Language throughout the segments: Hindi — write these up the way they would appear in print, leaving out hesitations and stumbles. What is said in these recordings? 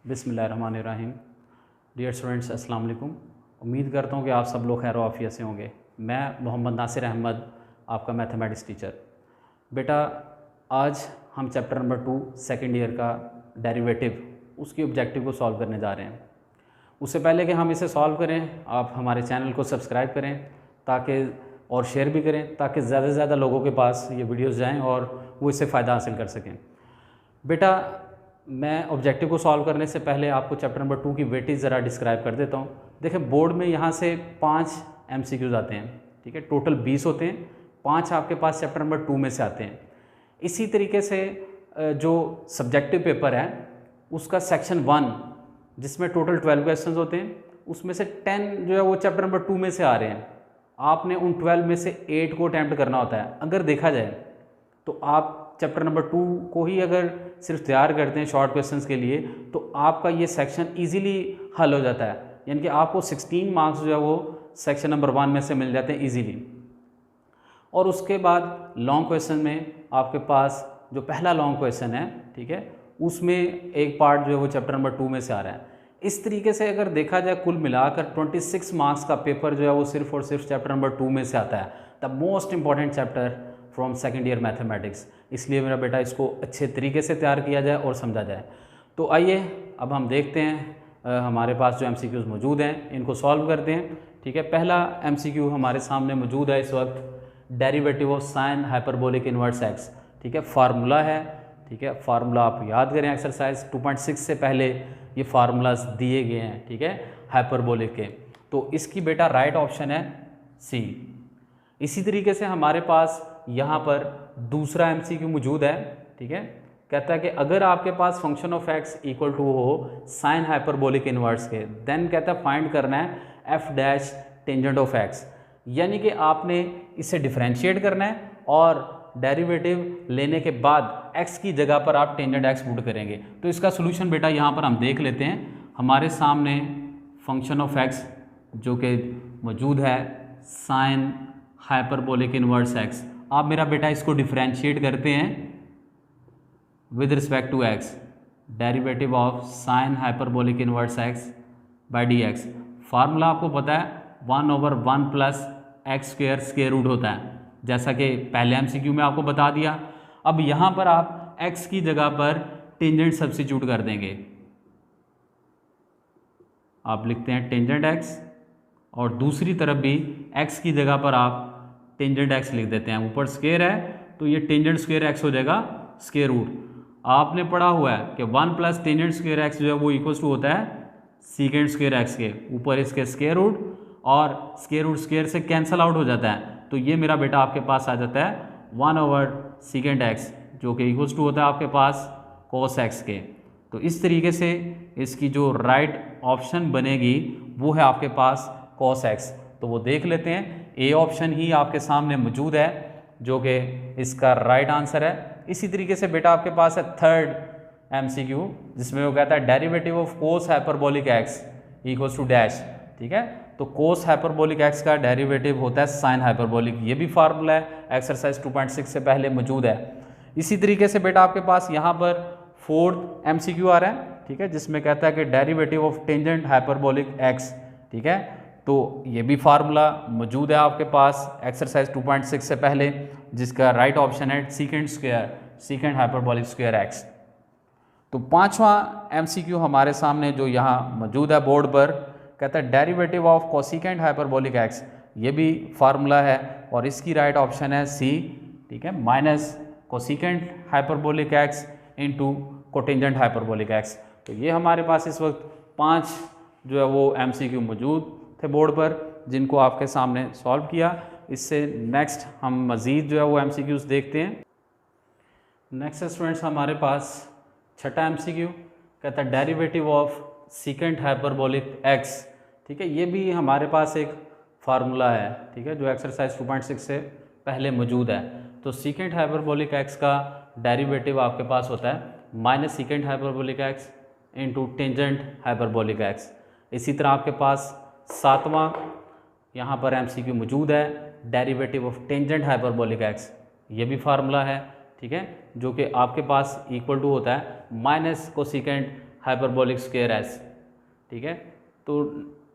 बिस्मिल्लाहिर्रहमानिर्रहीम। डियर स्टूडेंट्स, अस्सलाम वालेकुम। उम्मीद करता हूँ कि आप सब लोग खैर आफियत से होंगे। मैं मोहम्मद नासिर अहमद, आपका मैथमेटिक्स टीचर। बेटा, आज हम चैप्टर नंबर 2 सेकेंड ईयर का डेरिवेटिव, उसकी ऑब्जेक्टिव को सॉल्व करने जा रहे हैं। उससे पहले कि हम इसे सॉल्व करें, आप हमारे चैनल को सब्सक्राइब करें ताकि और शेयर भी करें ताकि ज़्यादा से ज़्यादा लोगों के पास ये वीडियोज़ जाएँ और वो इससे फ़ायदा हासिल कर सकें। बेटा, मैं ऑब्जेक्टिव को सॉल्व करने से पहले आपको चैप्टर नंबर 2 की वेटेज ज़रा डिस्क्राइब कर देता हूँ। देखें, बोर्ड में यहाँ से 5 MCQs आते हैं, ठीक है। टोटल 20 होते हैं, 5 आपके पास चैप्टर नंबर 2 में से आते हैं। इसी तरीके से जो सब्जेक्टिव पेपर है उसका सेक्शन 1, जिसमें टोटल 12 क्वेश्चन होते हैं, उसमें से 10 जो है वो चैप्टर नंबर 2 में से आ रहे हैं। आपने उन 12 में से 8 को अटैम्प्ट करना होता है। अगर देखा जाए तो आप चैप्टर नंबर 2 को ही अगर सिर्फ तैयार करते हैं शॉर्ट क्वेश्चंस के लिए तो आपका ये सेक्शन इजीली हल हो जाता है, यानी कि आपको 16 मार्क्स जो है वो सेक्शन नंबर 1 में से मिल जाते हैं इजीली। और उसके बाद लॉन्ग क्वेश्चन में आपके पास जो पहला लॉन्ग क्वेश्चन है, ठीक है, उसमें एक पार्ट जो है वो चैप्टर नंबर 2 में से आ रहा है। इस तरीके से अगर देखा जाए कुल मिलाकर 26 मार्क्स का पेपर जो है वो सिर्फ और सिर्फ चैप्टर नंबर 2 में से आता है। The most important chapter from second year mathematics. इसलिए मेरा बेटा इसको अच्छे तरीके से तैयार किया जाए और समझा जाए। तो आइए अब हम देखते हैं हमारे पास जो MCQs मौजूद हैं इनको सॉल्व करते हैं, ठीक है। पहला MCQ हमारे सामने मौजूद है इस वक्त, derivative of sine hyperbolic inverse x, ठीक है। फार्मूला है, ठीक है। फार्मूला आप याद करें, एक्सरसाइज 2.6 से पहले ये फार्मूलाज दिए गए हैं, ठीक है, हाइपरबोलिक के। तो इसकी बेटा राइट ऑप्शन है सी। इसी तरीके से हमारे पास यहाँ पर दूसरा MCQ मौजूद है, ठीक है। कहता है कि अगर आपके पास function of X equal to हो साइन हाइपरबोलिक इनवर्स के, देन कहता है फाइंड करना है F dash tangent of X, यानी कि आपने इसे डिफरेंशिएट करना है और डेरिवेटिव लेने के बाद x की जगह पर आप टेंजेंट एक्स पुट करेंगे। तो इसका सोल्यूशन बेटा यहाँ पर हम देख लेते हैं। हमारे सामने फंक्शन ऑफ एक्स जो कि मौजूद है साइन हाइपरबोलिक इनवर्स एक्स, आप मेरा बेटा इसको डिफरेंशिएट करते हैं with respect to x, derivative of sine hyperbolic inverse x by D x. Formula आपको पता है 1/1 plus x square square root होता है, जैसा कि पहले MCQ में आपको बता दिया। अब यहाँ पर आप x की जगह पर टेंजेंट सब्स्टिट्यूट कर देंगे। आप लिखते हैं टेंजेंट x और दूसरी तरफ भी x की जगह पर आप टेंजेंट x लिख देते हैं। ऊपर स्क्वायर है तो ये टेंजेंट स्क्वायर x हो जाएगा स्क्वायर रूट। आपने पढ़ा हुआ है कि 1 प्लस टेंजेंट स्क्वायर x जो है वो इक्वल टू होता है सीकेंट स्क्वायर x के, ऊपर इसके स्क्वायर रूट और स्क्वायर रूट स्क्वायर से कैंसल आउट हो जाता है। तो ये मेरा बेटा आपके पास आ जाता है 1/सीकेंट x जो कि इक्वल टू होता है आपके पास cos x के। तो इस तरीके से इसकी जो राइट ऑप्शन बनेगी वो है आपके पास cos x। तो वो देख लेते हैं, ए ऑप्शन ही आपके सामने मौजूद है जो कि इसका राइट आंसर है। इसी तरीके से बेटा आपके पास है थर्ड MCQ, जिसमें वो कहता है derivative of cos hyperbolic x equals to dash, ठीक है। तो कोस हाइपरबोलिक एक्स का डेरिवेटिव होता है साइन हाइपरबोलिक, ये भी फार्मूला है एक्सरसाइज 2.6 से पहले मौजूद है। इसी तरीके से बेटा आपके पास यहाँ पर फोर्थ MCQ आ रहा है, ठीक है, जिसमें कहता है कि derivative of tangent hyperbolic x, ठीक है। तो ये भी फार्मूला मौजूद है आपके पास एक्सरसाइज 2.6 से पहले, जिसका राइट ऑप्शन है secant square secant hyperbolic square x. तो पांचवा MCQ हमारे सामने जो यहाँ मौजूद है बोर्ड पर, कहता है derivative of cosecant hyperbolic x, ये भी फार्मूला है और इसकी राइट ऑप्शन है सी, ठीक है, minus cosecant hyperbolic x into cotangent hyperbolic x. तो ये हमारे पास इस वक्त 5 जो है वो MCQ मौजूद थे बोर्ड पर, जिनको आपके सामने सॉल्व किया। इससे नेक्स्ट हम मज़ीद जो है वो MCQs देखते हैं। नेक्स्ट स्टूडेंट्स हमारे पास छठा MCQ, कहता है derivative of secant hyperbolic x, ठीक है। ये भी हमारे पास एक फार्मूला है, ठीक है, जो एक्सरसाइज 2.6 से पहले मौजूद है। तो सीकेंट हाइपरबोलिक एक्स का डेरिवेटिव आपके पास होता है minus secant hyperbolic x into tangent hyperbolic x. इसी तरह आपके पास 7वां यहाँ पर MCQ मौजूद है derivative of tangent hyperbolic x, ये भी फार्मूला है, ठीक है, जो कि आपके पास इक्वल टू होता है minus cosecant hyperbolic square S. ठीक है, तो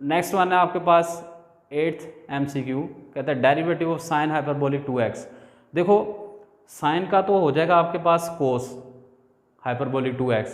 नेक्स्ट वन है आपके पास 8th MCQ, कहता है derivative of sine hyperbolic 2x। देखो साइन का तो हो जाएगा आपके पास कोस हाइपरबोलिक 2x,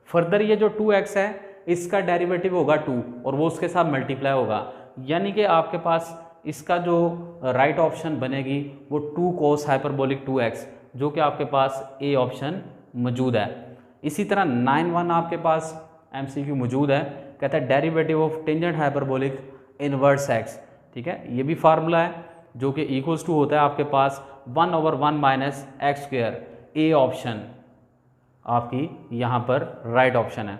फर्दर ये जो 2x है इसका डेरिवेटिव होगा 2 और वो उसके साथ मल्टीप्लाई होगा, यानी कि आपके पास इसका जो राइट ऑप्शन बनेगी वो 2 cos हाइपरबोलिक 2x, जो कि आपके पास ए ऑप्शन मौजूद है। इसी तरह 9-1 आपके पास MCQ मौजूद है, कहता है derivative of tangent hyperbolic inverse x। ठीक है, ये भी फार्मूला है जो कि इक्वल्स टू होता है आपके पास 1/1 minus x square. A option आपकी यहाँ पर राइट ऑप्शन है।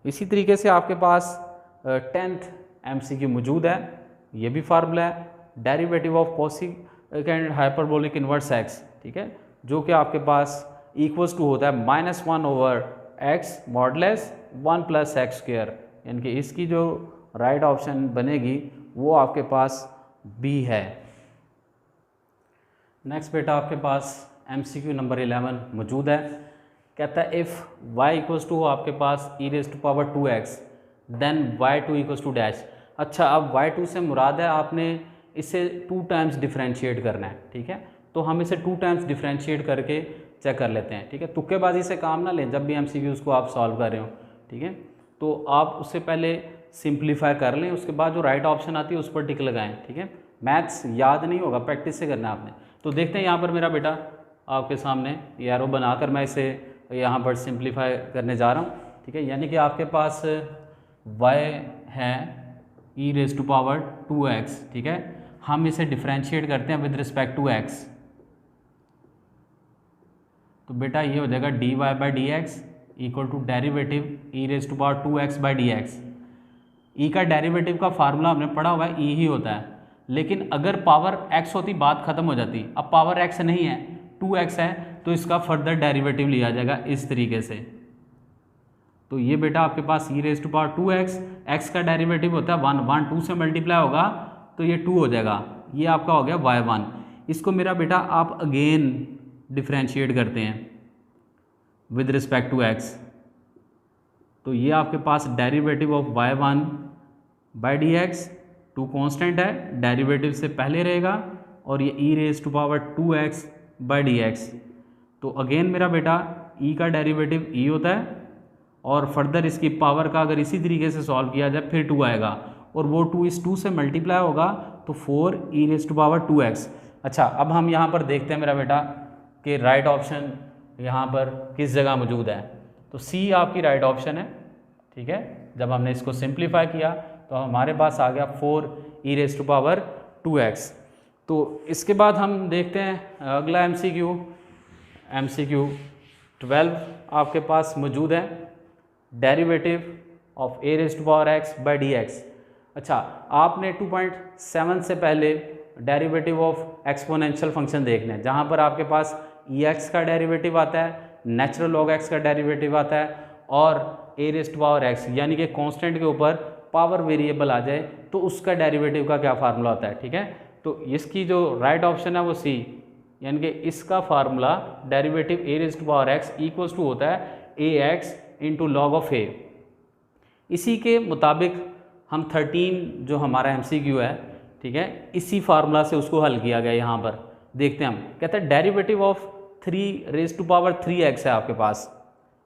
इसी तरीके से आपके पास 10th MCQ मौजूद है, ये भी फार्मूला है derivative of cosecant hyperbolic inverse x। ठीक है, जो कि आपके पास इक्वल्स टू होता है -1/x मॉडलेस 1 + x स्क्वायर, यानी कि इसकी जो राइट ऑप्शन बनेगी वो आपके पास बी है। नेक्स्ट बेटा आपके पास MCQ नंबर 11 मौजूद है, कहता है इफ़ y इक्वल्स टू आपके पास e⁻²x then y2 equals to dash. अच्छा, अब y2 से मुराद है आपने इसे 2 टाइम्स डिफ्रेंशिएट करना है। ठीक है, तो हम इसे 2 टाइम्स डिफ्रेंशिएट करके चेक कर लेते हैं। ठीक है, तुक्केबाजी से काम ना लें जब भी MCQs को आप सॉल्व कर रहे हो। ठीक है, तो आप उससे पहले सिंप्लीफाई कर लें, उसके बाद जो राइट ऑप्शन आती है उस पर टिक लगाएं। ठीक है, मैथ्स याद नहीं होगा, प्रैक्टिस से करना है आपने। तो देखते हैं यहाँ पर मेरा बेटा आपके सामने ये एरो बनाकर मैं इसे यहाँ पर सिंप्लीफाई करने जा रहा हूँ। ठीक है, यानी कि आपके पास y है e⁻²x। ठीक है, हम इसे डिफ्रेंशिएट करते हैं विद रिस्पेक्ट टू x, तो बेटा ये हो जाएगा dy/dx equal to derivative e⁻²x/dx। ई का डेरिवेटिव का फार्मूला हमने पढ़ा हुआ है, ई ही होता है, लेकिन अगर पावर x होती बात खत्म हो जाती। अब पावर x नहीं है, 2x है, तो इसका फर्दर डेरिवेटिव लिया जाएगा इस तरीके से। तो ये बेटा आपके पास e⁻²x, x का डेरिवेटिव होता है 1 2 से मल्टीप्लाई होगा तो ये 2 हो जाएगा, ये आपका हो गया y1। इसको मेरा बेटा आप अगेन डिफ्रेंशिएट करते हैं विद रिस्पेक्ट टू x, तो ये आपके पास डेरिवेटिव ऑफ y1/dx 2 कांस्टेंट है, डेरिवेटिव से पहले रहेगा, और ये e⁻²x/dx। तो अगेन मेरा बेटा e का डेरिवेटिव e होता है, और फर्दर इसकी पावर का अगर इसी तरीके से सॉल्व किया जाए फिर 2 आएगा, और वो 2 इस 2 से मल्टीप्लाई होगा तो 4 e⁻²x। अच्छा, अब हम यहाँ पर देखते हैं मेरा बेटा कि राइट ऑप्शन यहाँ पर किस जगह मौजूद है। तो C आपकी राइट ऑप्शन है। ठीक है, जब हमने इसको सिंप्लीफाई किया तो हमारे पास आ गया 4 e⁻²x। तो इसके बाद हम देखते हैं अगला MCQ 12 आपके पास मौजूद है, डेरिवेटिव ऑफ a⁻x/dx। अच्छा, आपने 2.7 से पहले डेरिवेटिव ऑफ एक्सपोनेंशियल फंक्शन देखना है, जहाँ पर आपके पास ex का डेरिवेटिव आता है, नेचुरल लॉग x का डेरिवेटिव आता है, और a⁻x यानी कि कांस्टेंट के ऊपर पावर वेरिएबल आ जाए तो उसका डेरिवेटिव का क्या फार्मूला होता है। ठीक है, तो इसकी जो राइट ऑप्शन है वो C, यानी कि इसका formula derivative a⁻x equals to होता है ax into log of a। इसी के मुताबिक हम 13 जो हमारा MCQ है, ठीक है, इसी फार्मूला से उसको हल किया गया। यहाँ पर देखते हैं हम, कहते हैं डेरिवेटिव ऑफ 3⁻³ है आपके पास,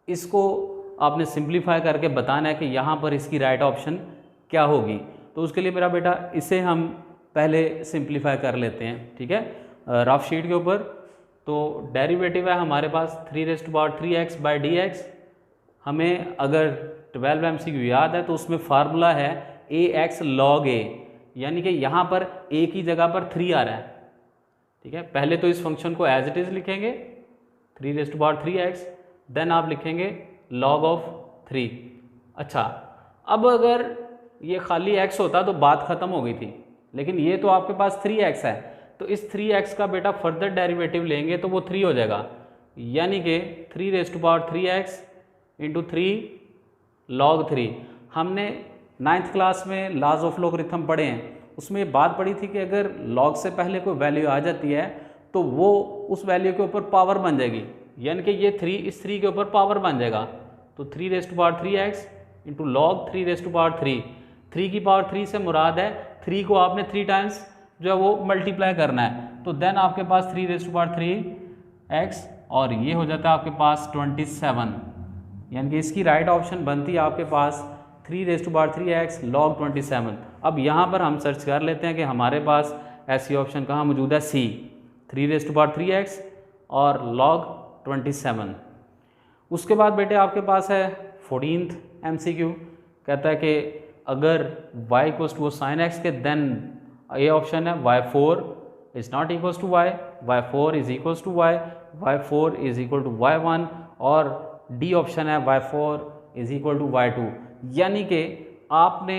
इसको आपने सिंप्लीफाई करके बताना है कि यहाँ पर इसकी राइट ऑप्शन क्या होगी। तो उसके लिए मेरा बेटा इसे हम पहले सिंप्लीफाई कर लेते हैं। ठीक है, रफ शीट के ऊपर। तो डेरिवेटिव है हमारे पास 3⁻³ हमें अगर 12 MCQ याद है तो उसमें फार्मूला है ax log a, यानी कि यहाँ पर a की जगह पर 3 आ रहा है। ठीक है, पहले तो इस फंक्शन को एज इट इज़ लिखेंगे 3⁻³ देन आप लिखेंगे log ऑफ 3। अच्छा, अब अगर ये खाली x होता तो बात ख़त्म हो गई थी, लेकिन ये तो आपके पास 3x है, तो इस 3x का बेटा फर्दर डेरिवेटिव लेंगे तो वो 3 हो जाएगा, यानी कि 3⁻³ इंटू 3 log 3। हमने 9th क्लास में लॉज ऑफ लॉगरिथम पढ़े हैं, उसमें बात पड़ी थी कि अगर log से पहले कोई वैल्यू आ जाती है तो वो उस वैल्यू के ऊपर पावर बन जाएगी, यानी कि ये 3 इस 3 के ऊपर पावर बन जाएगा। तो 3⁻³ into log 3 raise to power 3। 3 की पावर 3 से मुराद है 3 को आपने 3 टाइम्स जो है वो मल्टीप्लाई करना है, तो देन आपके पास 3 रेज़ टू पावर 3x और ये हो जाता है आपके पास 27, यानी कि इसकी राइट ऑप्शन बनती है आपके पास 3 raise to power 3x log 27। अब यहाँ पर हम सर्च कर लेते हैं कि हमारे पास ऐसी ऑप्शन कहाँ मौजूद है, C 3 raise to power 3x और log 27। उसके बाद बेटे आपके पास है 14th MCQ, कहता है कि अगर y equals to sine x के देन ये ऑप्शन है y4 is not equals to y, y4 is equals to y, y4 is equal to y1 और डी ऑप्शन है y4 is equal to y2। यानी कि आपने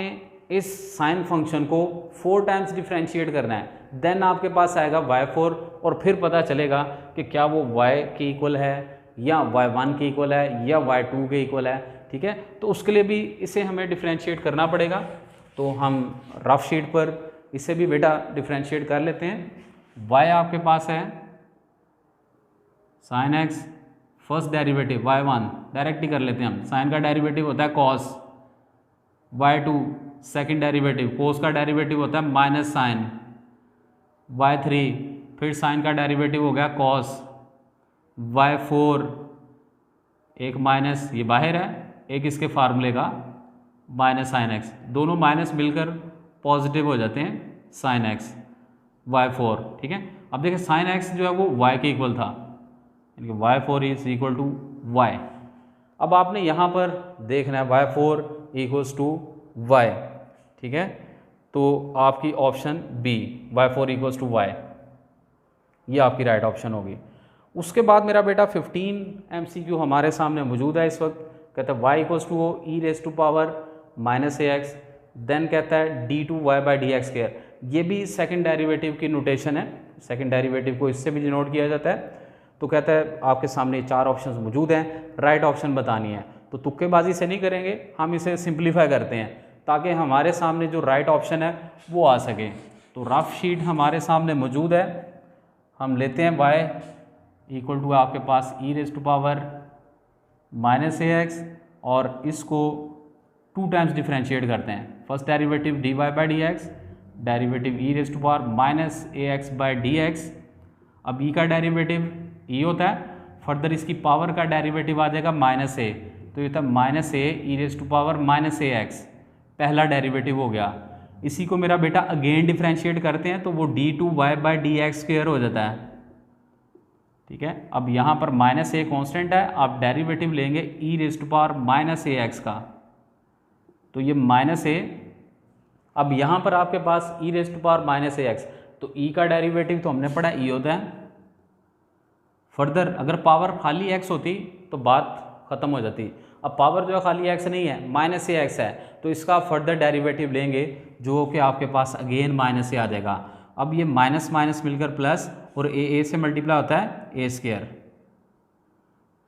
इस साइन फंक्शन को 4 टाइम्स डिफ्रेंशिएट करना है, देन आपके पास आएगा y4 और फिर पता चलेगा कि क्या वो y के इक्वल है या y1 के इक्वल है या y2 के इक्वल है। ठीक है, तो उसके लिए भी इसे हमें डिफ्रेंशिएट करना पड़ेगा, तो हम रफ शीट पर इसे भी बेटा डिफ्रेंशिएट कर लेते हैं। y आपके पास है sine X, first derivative y1 direct ही कर लेते हैं हम, साइन का डेरिवेटिव होता है कॉस, y2 सेकेंड डेरिवेटिव, कोस का डेरिवेटिव होता है माइनस साइन, y3 फिर साइन का डेरिवेटिव हो गया कॉस, y4 एक माइनस ये बाहर है, एक इसके फार्मूले का माइनस साइन एक्स, दोनों माइनस मिलकर पॉजिटिव हो जाते हैं साइन एक्स, y4। ठीक है, अब देखिए साइन एक्स जो है वो y के इक्वल था, यानी कि y4 is equal to y। अब आपने यहाँ पर देखना है y4 इक्वल्स टू y। ठीक है, तो आपकी option B y4 equals to y ये आपकी राइट ऑप्शन होगी। उसके बाद मेरा बेटा 15 MCQ हमारे सामने मौजूद है इस वक्त, कहता है y equals to e raise to power minus ax, then कहता है d2y by D x square. ये भी सेकंड डेरिवेटिव की नोटेशन है, सेकंड डेरिवेटिव को इससे भी डिनोट किया जाता है। तो कहता है आपके सामने 4 ऑप्शंस मौजूद हैं, राइट ऑप्शन बतानी है, तो तुक्केबाजी से नहीं करेंगे, हम इसे सिंप्लीफाई करते हैं ताकि हमारे सामने जो राइट ऑप्शन है वो आ सके। तो रफ शीट हमारे सामने मौजूद है, हम लेते हैं y इक्वल टू आपके पास E raise to power minus ax और इसको 2 टाइम्स डिफ्रेंशिएट करते हैं, first derivative dy by D X, derivative E raise to power minus ax by D X. अब ई का डेरिवेटिव ई होता है, फर्दर इसकी पावर का डेरिवेटिव आ जाएगा माइनस ए, तो ये था minus a e raise to power minus ax, पहला डेरिवेटिव हो गया। इसी को मेरा बेटा अगेन डिफ्रेंशिएट करते हैं तो वो d2y by D x square हो जाता है। ठीक है, अब यहाँ पर माइनस ए कॉन्स्टेंट है, आप डेरिवेटिव लेंगे e raise to power minus ax का, तो ये माइनस ए, अब यहाँ पर आपके पास E raise to power minus ax, तो ई का डेरिवेटिव तो हमने पढ़ा ई होता है, फर्दर अगर पावर खाली x होती तो बात ख़त्म हो जाती। अब पावर जो है खाली x नहीं है, माइनस ax है, तो इसका फर्दर डेरिवेटिव लेंगे जो कि आपके पास अगेन माइनस ए आ जाएगा। अब ये माइनस माइनस मिलकर प्लस और ए से मल्टीप्लाई होता है ए स्क्वायर।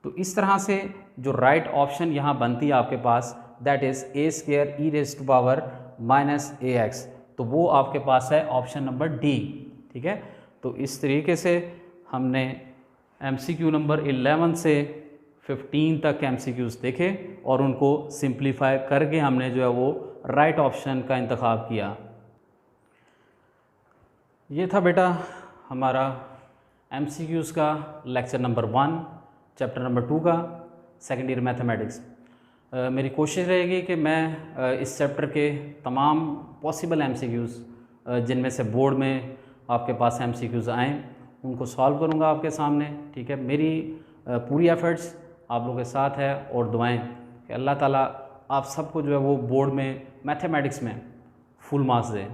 तो इस तरह से जो राइट ऑप्शन यहाँ बनती है आपके पास that is A square E raise to power minus ax, तो वो आपके पास है ऑप्शन नंबर डी। ठीक है, तो इस तरीके से हमने MCQ नंबर 11 से 15 तक MCQs देखे और उनको सिंप्लीफाई करके हमने जो है वो राइट ऑप्शन का इंतखाब किया। ये था बेटा हमारा MCQs का लेक्चर नंबर 1 चैप्टर नंबर 2 का सेकेंड ईयर मैथमेटिक्स। मेरी कोशिश रहेगी कि मैं इस चैप्टर के तमाम पॉसिबल MCQs जिनमें से बोर्ड में आपके पास MCQs आएँ उनको सॉल्व करूँगा आपके सामने। ठीक है, मेरी पूरी एफर्ट्स आप लोगों के साथ है और दुआएं कि अल्लाह ताला आप सबको जो है वो बोर्ड में मैथमेटिक्स में फुल मार्क्स दे।